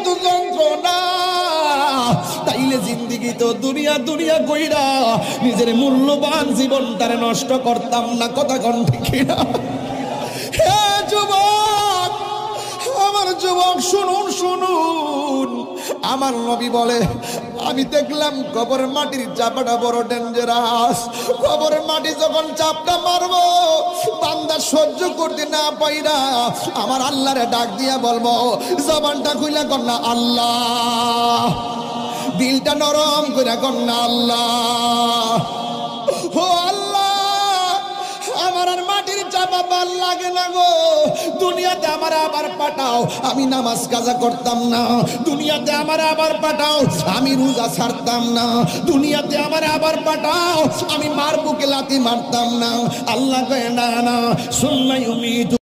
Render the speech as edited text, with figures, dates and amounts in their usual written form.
এত যন্ত্রণা, তাইলে জিন্দিগি তো দুনিয়া দুনিয়া কইরা নিজের মূল্যবান জীবনটারে নষ্ট করতাম না। কথা কোন ঠিক না? হে যুবক, আমার যুবক শুনুন শুনুন, আমার নবী বলে আমি দেখলাম কবরের মাটির চাপাটা বড় ডেঞ্জারাস। কবরের মাটি যখন চাপটা মারবো, বান্দা সহ্য করতে না পাইরা আমার আল্লাহরে ডাক দিয়া বলবো, জবানটা খুইলা কন্যা আল্লাহ, দিলটা নরম কইরা কন্যা আল্লাহ। ও আল্লাহ, আমার আর মাটির চাপা ভাল লাগে না গো, দুনিয়াতে আমার আবার পাঠাও, আমি নামাজ কাজা করতাম না। দুনিয়াতে আমার আবার পাঠাও, আমি রোজা ছাড়তাম না। দুনিয়াতে আমার আবার পাঠাও, আমি মার বুকে লাথি মারতাম না। আল্লাহ কয় না না, সুম্মা ইউমিতু